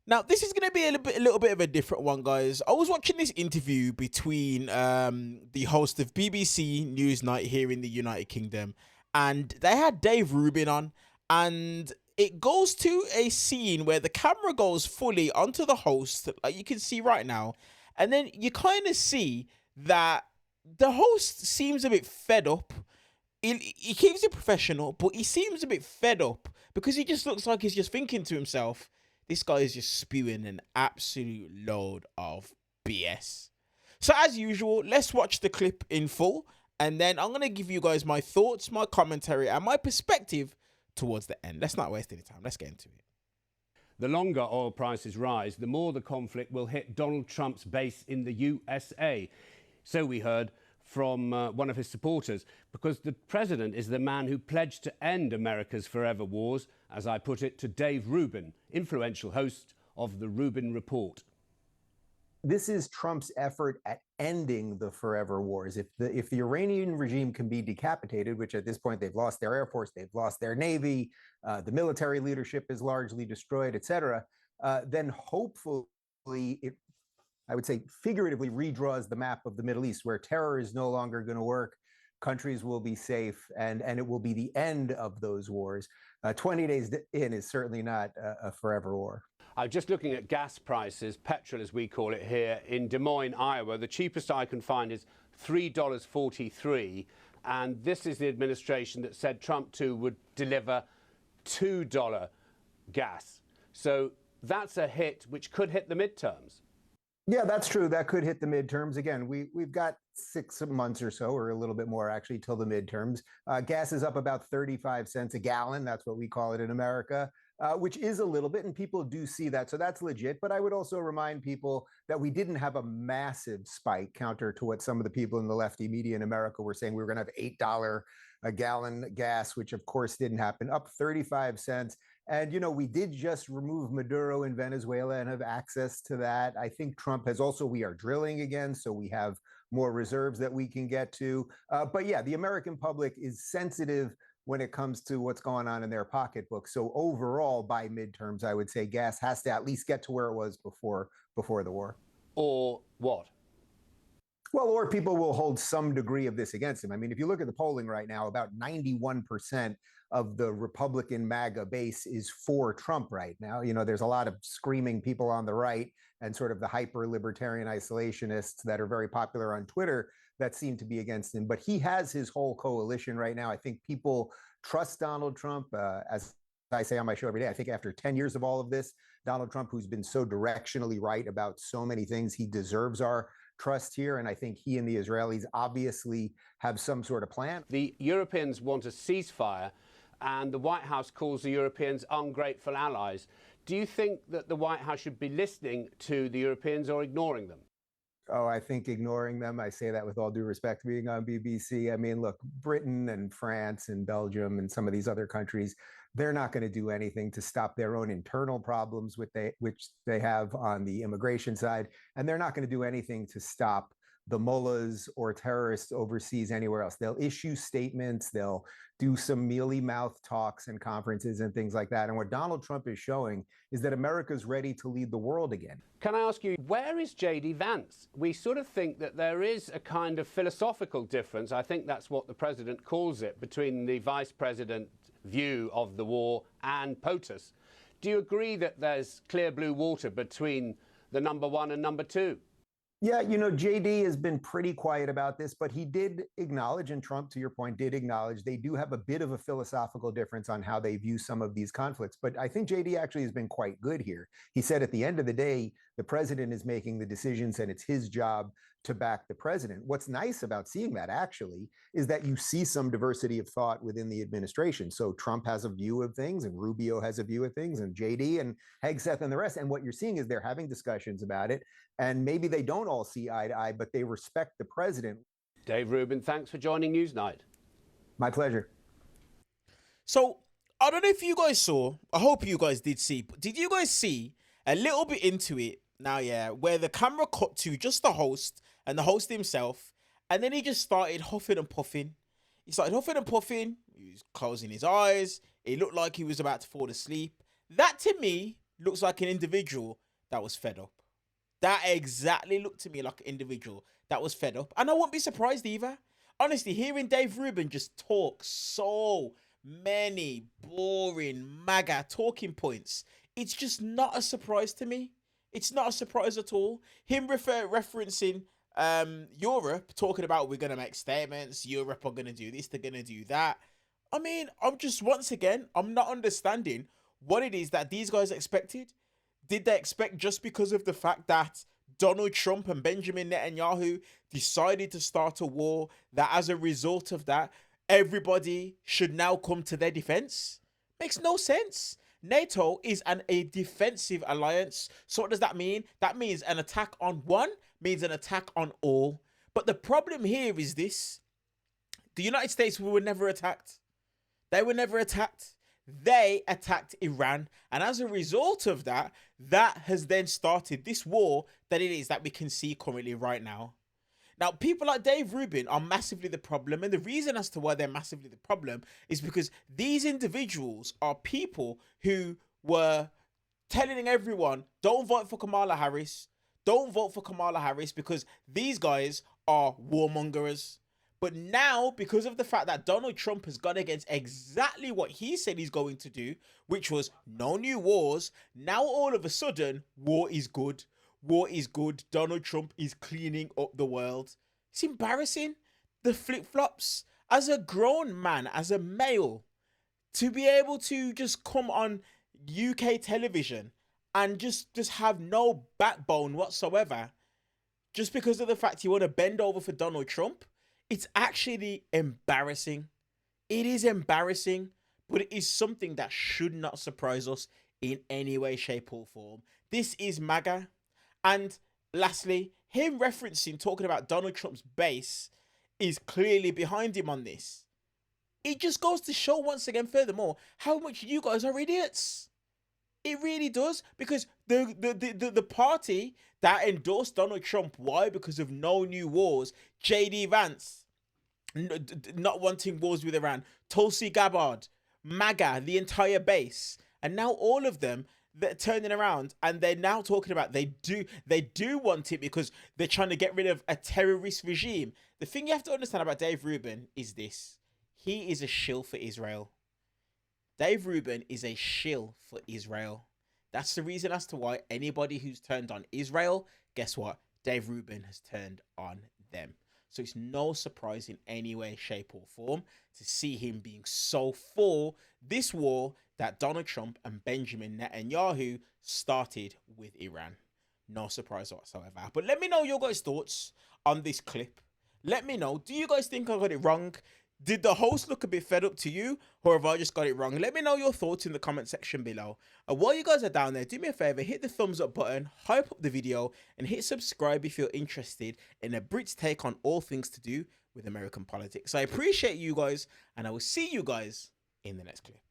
Now, this is going to be a little bit of a different one, guys. I was watching this interview between the host of BBC Newsnight here in the United Kingdom, and they had Dave Rubin on, and it goes to a scene where the camera goes fully onto the host, like you can see right now, and then you kind of see that the host seems a bit fed up. He keeps it professional, but he seems a bit fed up because he just looks like he's just thinking to himself, this guy is just spewing an absolute load of BS. So as usual, let's watch the clip in full, and then I'm going to give you guys my thoughts, my commentary, and my perspective towards the end. Let's not waste any time. Let's get into it. The longer oil prices rise, the more the conflict will hit Donald Trump's base in the USA. So we heard from one of his supporters, because the president is the man who pledged to end America's forever wars, as I put it to Dave Rubin, influential host of the Rubin Report. This is Trump's effort at ending the forever wars. If the Iranian regime can be decapitated, which at this point they've lost their Air Force, they've lost their Navy, the military leadership is largely destroyed, et cetera, then hopefully it, I would say, figuratively redraws the map of the Middle East, where terror is no longer going to work. Countries will be safe, and it will be the end of those wars. 20 days in is certainly not a forever war. I'm just looking at gas prices, petrol as we call it here, in Des Moines, Iowa. The cheapest I can find is $3.43. And this is the administration that said Trump too would deliver $2 gas. So that's a hit which could hit the midterms. Yeah, that's true. That could hit the midterms. Again, we've got 6 months or so, or a little bit more actually, till the midterms. Gas is up about 35 cents a gallon. That's what we call it in America, which is a little bit, and people do see that. So that's legit. But I would also remind people that we didn't have a massive spike, counter to what some of the people in the lefty media in America were saying. We were going to have $8 a gallon gas, which of course didn't happen, up 35 cents. And, you know, we did just remove Maduro in Venezuela and have access to that. I think Trump has also, we are drilling again, so we have more reserves that we can get to. But yeah, the American public is sensitive when it comes to what's going on in their pocketbook. So overall, by midterms, I would say gas has to at least get to where it was before the war. Or what? Well, or people will hold some degree of this against him. I mean, if you look at the polling right now, about 91% of the Republican MAGA base is for Trump right now. You know, there's a lot of screaming people on the right and sort of the hyper-libertarian isolationists that are very popular on Twitter that seem to be against him. But he has his whole coalition right now. I think people trust Donald Trump. As I say on my show every day, I think after 10 years of all of this, Donald Trump, who's been so directionally right about so many things, he deserves our trust here. And I think he and the Israelis obviously have some sort of plan. The Europeans want a ceasefire, and the White House calls the Europeans ungrateful allies. Do you think that the White House should be listening to the Europeans or ignoring them? Oh, I think ignoring them. I say that with all due respect being on BBC. I mean, look, Britain and France and Belgium and some of these other countries, they're not going to do anything to stop their own internal problems, which they have on the immigration side. And they're not going to do anything to stop the mullahs or terrorists overseas anywhere else. They'll issue statements, they'll do some mealy-mouthed talks and conferences and things like that. And what Donald Trump is showing is that America's ready to lead the world again. Can I ask you, where is J.D. Vance? We sort of think that there is a kind of philosophical difference, I think that's what the president calls it, between the vice president view of the war and POTUS. Do you agree that there's clear blue water between the number one and number two? Yeah, you know, JD has been pretty quiet about this, but he did acknowledge, and Trump, to your point, did acknowledge they do have a bit of a philosophical difference on how they view some of these conflicts. But I think JD actually has been quite good here. He said at the end of the day, the president is making the decisions and it's his job to back the president. What's nice about seeing that actually is that you see some diversity of thought within the administration. So Trump has a view of things and Rubio has a view of things and JD and Hegseth and the rest. And what you're seeing is they're having discussions about it. And maybe they don't all see eye to eye, but they respect the president. Dave Rubin, thanks for joining Newsnight. My pleasure. So, I don't know if you guys saw, I hope you guys did see, but did you guys see a little bit into it now, yeah, where the camera cut to just the host and the host himself, and then he just started huffing and puffing. He started huffing and puffing, he was closing his eyes, it looked like he was about to fall asleep. That to me looks like an individual that was fed up. That exactly looked to me like an individual that was fed up. And I wouldn't be surprised either. Honestly, hearing Dave Rubin just talk so many boring MAGA talking points, it's just not a surprise to me. It's not a surprise at all. Him referencing Europe, talking about we're going to make statements, Europe are going to do this, they're going to do that. I mean, I'm just, once again, I'm not understanding what it is that these guys expected. Did they expect just because of the fact that Donald Trump and Benjamin Netanyahu decided to start a war, that as a result of that, everybody should now come to their defense? Makes no sense. NATO is a defensive alliance. So what does that mean? That means an attack on one means an attack on all. But the problem here is this. The United States were never attacked. They were never attacked. They attacked Iran. And as a result of that, that has then started this war that it is that we can see currently right now. Now, people like Dave Rubin are massively the problem. And the reason as to why they're massively the problem is because these individuals are people who were telling everyone, don't vote for Kamala Harris. Don't vote for Kamala Harris because these guys are warmongers. But now, because of the fact that Donald Trump has gone against exactly what he said he's going to do, which was no new wars, now all of a sudden, war is good. War is good. Donald Trump is cleaning up the world. It's embarrassing. The flip-flops. As a grown man, as a male, to be able to just come on UK television and just have no backbone whatsoever, just because of the fact you want to bend over for Donald Trump, it's actually embarrassing. It is embarrassing, but it is something that should not surprise us in any way, shape, or form. This is MAGA. And lastly, him talking about Donald Trump's base is clearly behind him on this. It just goes to show once again, furthermore, how much you guys are idiots. It really does, because the party that endorsed Donald Trump, why? Because of no new wars. JD Vance, not wanting wars with Iran. Tulsi Gabbard, MAGA, the entire base. And now all of them, they're turning around and they're now talking about they do want it because they're trying to get rid of a terrorist regime. The thing you have to understand about Dave Rubin is this. He is a shill for Israel. Dave Rubin is a shill for Israel. That's the reason as to why anybody who's turned on Israel, guess what? Dave Rubin has turned on them. So it's no surprise in any way, shape, or form to see him being so for this war that Donald Trump and Benjamin Netanyahu started with Iran. No surprise whatsoever. But let me know your guys' thoughts on this clip. Let me know. Do you guys think I got it wrong? Did the host look a bit fed up to you, or have I just got it wrong? Let me know your thoughts in the comment section below. And while you guys are down there, do me a favor, hit the thumbs up button, hype up the video, and hit subscribe if you're interested in a Brit's take on all things to do with American politics. I appreciate you guys, and I will see you guys in the next clip.